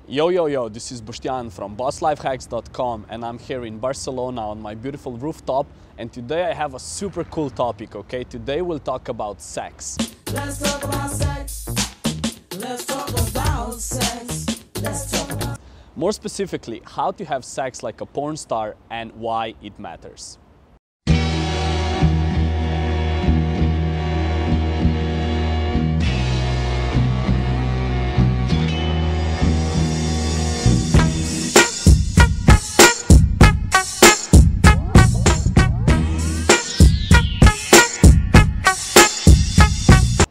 Yo, this is Bostjan from BossLifehacks.com, and I'm here in Barcelona on my beautiful rooftop, and today I have a super cool topic, okay? Today we'll talk about sex. Let's talk about sex. Let's talk about sex. Let's talk about... More specifically, how to have sex like a porn star and why it matters.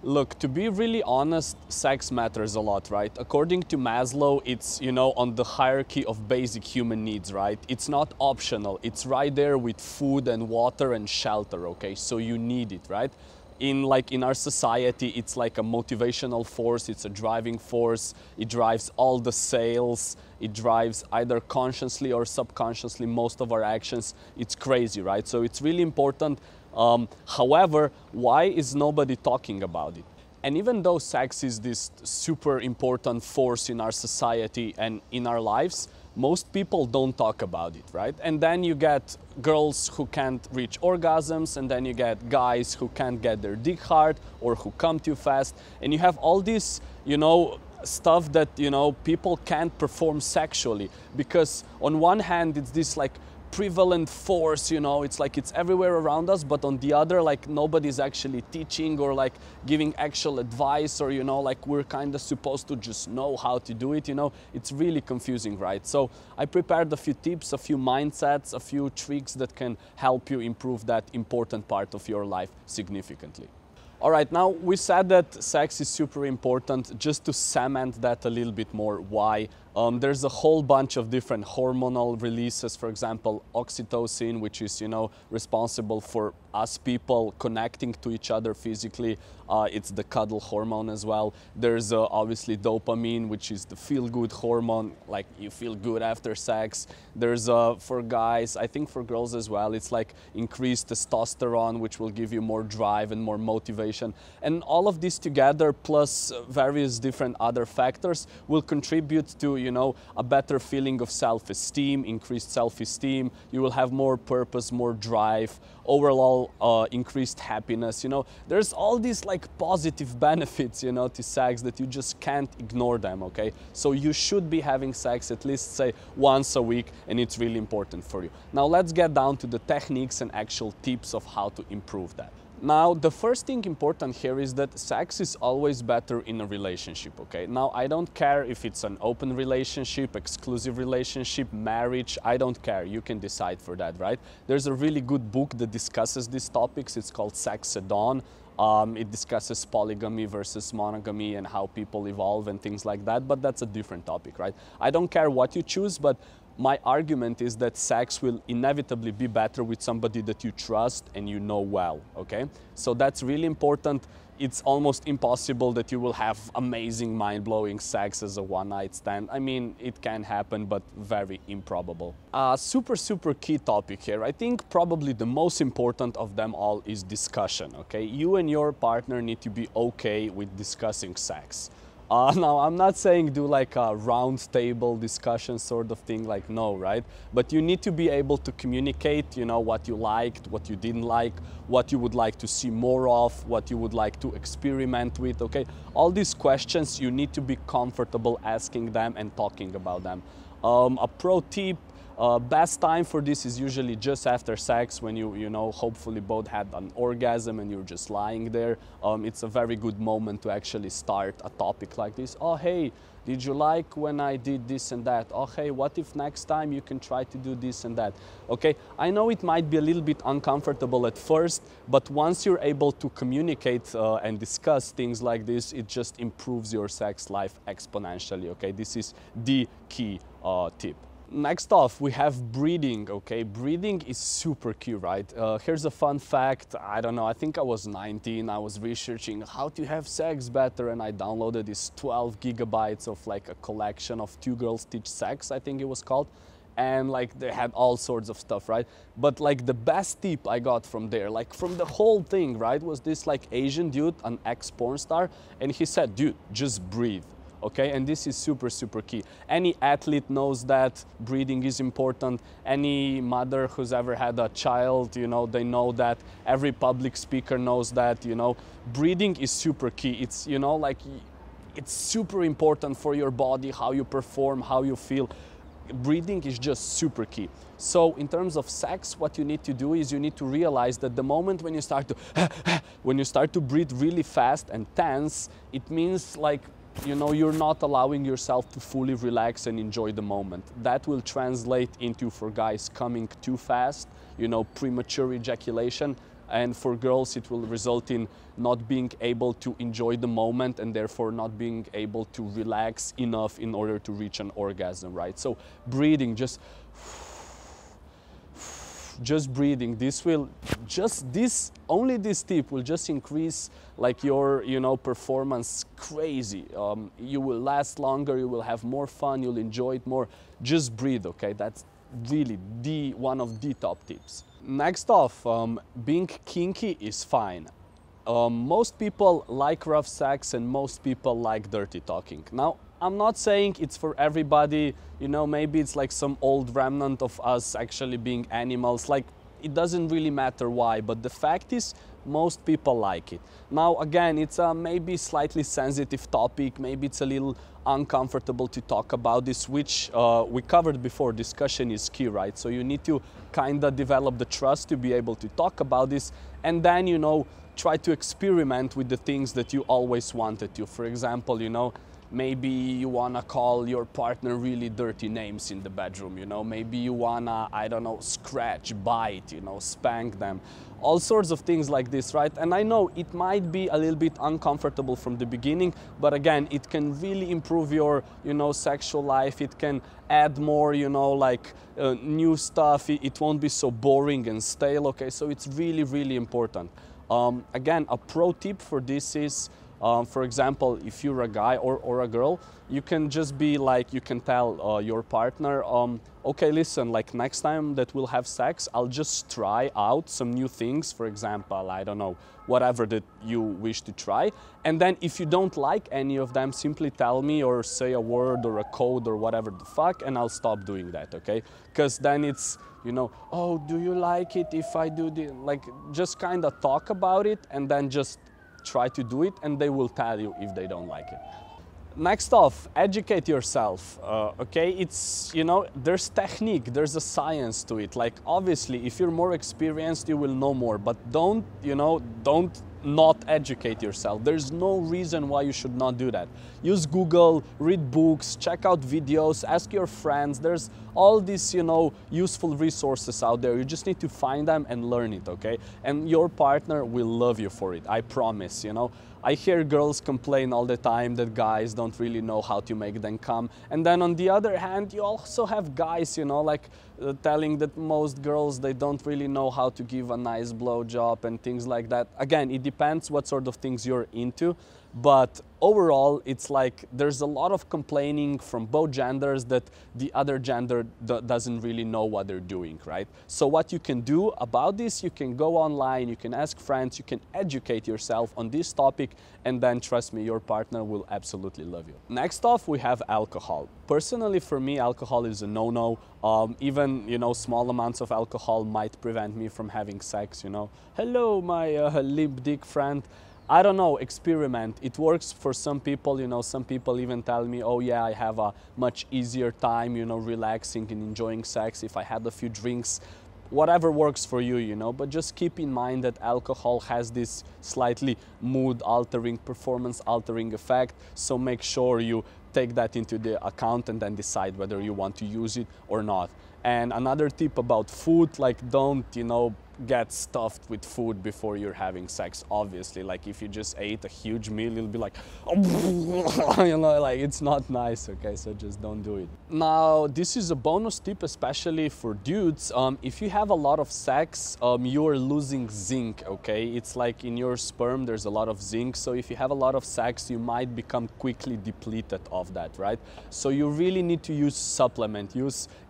Look, to be really honest, sex matters a lot, right? According to Maslow, it's, on the hierarchy of basic human needs, right? It's not optional. It's right there with food and water and shelter, okay? So you need it, right? In our society, it's like a motivational force, it's a driving force, it drives all the sales, it drives either consciously or subconsciously most of our actions. It's crazy, right? So it's really important. However, why is nobody talking about it? And even though sex is this super important force in our society and in our lives, most people don't talk about it, right? And then you get girls who can't reach orgasms, and then you get guys who can't get their dick hard or who come too fast. And you have all this, stuff that, people can't perform sexually, because on one hand, it's this like prevalent force, it's like it's everywhere around us, but on the other, like nobody's actually teaching or like giving actual advice, or like we're kind of supposed to just know how to do it. It's really confusing, right? So I prepared a few tips, a few mindsets, a few tricks that can help you improve that important part of your life significantly. All right, now we said that sex is super important. Just to cement that a little bit more, why? There's a whole bunch of different hormonal releases. For example, oxytocin, which is, responsible for us people connecting to each other physically. It's the cuddle hormone as well. There's obviously dopamine, which is the feel-good hormone, like you feel good after sex. There's, for guys, I think for girls as well, it's like increased testosterone, which will give you more drive and more motivation. And all of this together, plus various different other factors, will contribute to, a better feeling of self-esteem, increased self-esteem. You will have more purpose, more drive, overall increased happiness. There's all these like positive benefits, to sex that you just can't ignore them, okay? So you should be having sex at least, say, once a week, and it's really important for you. Now let's get down to the techniques and actual tips of how to improve that. Now, the first thing important here is that sex is always better in a relationship, okay? Now, I don't care if it's an open relationship, exclusive relationship, marriage, I don't care. You can decide for that, right? There's a really good book that discusses these topics. It's called Sex at Dawn. It discusses polygamy versus monogamy and how people evolve and things like that, but that's a different topic, right? I don't care what you choose, but my argument is that sex will inevitably be better with somebody that you trust and you know well, okay? So that's really important. It's almost impossible that you will have amazing, mind-blowing sex as a one-night stand. I mean, it can happen, but very improbable. Super key topic here. I think probably the most important of them all is discussion, okay? You and your partner need to be okay with discussing sex. Now, I'm not saying do like a round table discussion sort of thing, like no, right? But you need to be able to communicate, what you liked, what you didn't like, what you would like to see more of, what you would like to experiment with, okay? All these questions, you need to be comfortable asking them and talking about them. A pro tip, best time for this is usually just after sex, when you hopefully both had an orgasm and you're just lying there. It's a very good moment to actually start a topic like this. Oh, hey, did you like when I did this and that? Oh, hey, what if next time you can try to do this and that? Okay, I know it might be a little bit uncomfortable at first, but once you're able to communicate and discuss things like this, it just improves your sex life exponentially, okay? This is the key tip. Next off, we have breathing, okay? Breathing is super key, right? Here's a fun fact. I don't know, I think I was 19. I was researching how to have sex better, and I downloaded this 12 gigabytes of like a collection of Two Girls Teach Sex, I think it was called. And like they had all sorts of stuff, right? But like the best tip I got from there, like from the whole thing, right, was this like Asian dude, an ex-porn star, and he said, dude, just breathe. okay? And this is super, super key. Any athlete knows that breathing is important. Any mother who's ever had a child, you know, they know that. Every public speaker knows that, you know. Breathing is super key. It's, you know, like, it's super important for your body, how you perform, how you feel. Breathing is just super key. So in terms of sex, what you need to do is you need to realize that the moment when you start to breathe really fast and tense, it means like, you know, you're not allowing yourself to fully relax and enjoy the moment. That will translate into, for guys, coming too fast, you know, premature ejaculation. And for girls, it will result in not being able to enjoy the moment and therefore not being able to relax enough in order to reach an orgasm, right? So breathing, just breathing, only this tip will just increase like your, you know, performance crazy. You will last longer, you will have more fun, you'll enjoy it more. Just breathe, okay? That's really one of the top tips. Next off, being kinky is fine. Most people like rough sex and most people like dirty talking. Now, I'm not saying it's for everybody, you know, maybe it's like some old remnant of us actually being animals, like it doesn't really matter why, but the fact is most people like it. Now, again, it's a maybe slightly sensitive topic, maybe it's a little uncomfortable to talk about this, which we covered before. Discussion is key, right? So you need to kind of develop the trust to be able to talk about this, and then, you know, try to experiment with the things that you always wanted to. For example, you know, maybe you wanna call your partner really dirty names in the bedroom, you know, maybe you wanna, I don't know, scratch, bite, you know, spank them, all sorts of things like this, right? And I know it might be a little bit uncomfortable from the beginning, but again, it can really improve your, you know, sexual life. It can add more, you know, like new stuff. It won't be so boring and stale, okay? So it's really, really important. Again, a pro tip for this is, for example, if you're a guy or a girl, you can just be like, you can tell your partner, okay, listen, like next time that we'll have sex, I'll just try out some new things. For example, I don't know, whatever that you wish to try. And then if you don't like any of them, simply tell me or say a word or a code or whatever the fuck, and I'll stop doing that, okay? Because then it's, you know, oh, do you like it if I do this? Like, just kind of talk about it and then just try to do it, and they will tell you if they don't like it. Next off, educate yourself, okay? It's, you know, there's technique, there's a science to it. Like, obviously, if you're more experienced, you will know more, but don't, you know, don't not educate yourself. There's no reason why you should not do that. Use Google, read books, check out videos, ask your friends. There's all these, you know, useful resources out there. You just need to find them and learn it, okay? And your partner will love you for it, I promise, you know? I hear girls complain all the time that guys don't really know how to make them come. And then on the other hand, you also have guys, you know, like telling that most girls, they don't really know how to give a nice blowjob and things like that. Again, it depends what sort of things you're into. But overall, it's like there's a lot of complaining from both genders that the other gender doesn't really know what they're doing, right? So what you can do about this, you can go online, you can ask friends, you can educate yourself on this topic, and then trust me, your partner will absolutely love you. Next off, we have alcohol. Personally, for me, alcohol is a no-no. Even, you know, small amounts of alcohol might prevent me from having sex, you know. Hello, my limp dick friend. I don't know, experiment. It works for some people, you know, some people even tell me, oh yeah, I have a much easier time, you know, relaxing and enjoying sex if I had a few drinks. Whatever works for you, you know, but just keep in mind that alcohol has this slightly mood-altering, performance-altering effect, so make sure you take that into the account and then decide whether you want to use it or not. And another tip about food, like don't, you know, get stuffed with food before you're having sex, obviously. Like if you just ate a huge meal, you'll be like, you know, like it's not nice, okay? So just don't do it. Now, this is a bonus tip, especially for dudes. If you have a lot of sex, you're losing zinc, okay? It's like in your sperm, there's a lot of zinc. So if you have a lot of sex, you might become quickly depleted of that, right? So you really need to use supplement.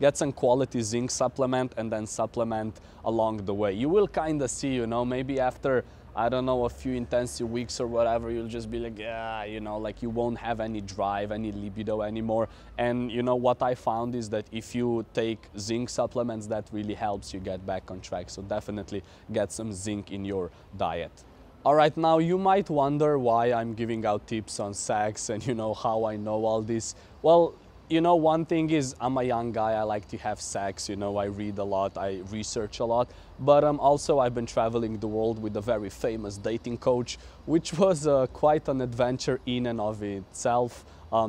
Get some quality zinc supplement and then supplement along the way. You will kind of see, you know, maybe after I don't know, a few intensive weeks or whatever, you'll just be like, yeah, you know, like you won't have any drive, any libido anymore. And you know, what I found is that if you take zinc supplements, that really helps you get back on track. So definitely get some zinc in your diet. All right, now you might wonder why I'm giving out tips on sex and you know how I know all this. Well, you know, one thing is I'm a young guy, I like to have sex, you know, I read a lot, I research a lot, but also I've been traveling the world with a very famous dating coach, which was quite an adventure in and of itself.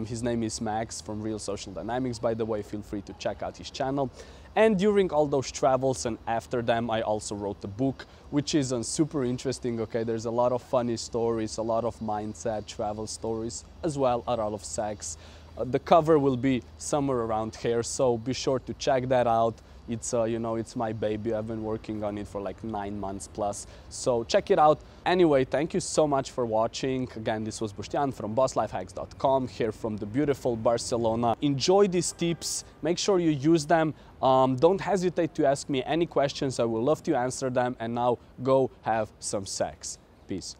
His name is Max from Real Social Dynamics, by the way, feel free to check out his channel. And during all those travels and after them, I also wrote a book, which is super interesting, okay? There's a lot of funny stories, a lot of mindset, travel stories, as well as a lot of sex. The cover will be somewhere around here, so be sure to check that out. It's, you know, it's my baby. I've been working on it for like 9 months plus, so check it out. Anyway, thank you so much for watching. Again, this was Boštjan from BossLifehacks.com, here from the beautiful Barcelona. Enjoy these tips, make sure you use them. Don't hesitate to ask me any questions, I will love to answer them. And now go have some sex. Peace.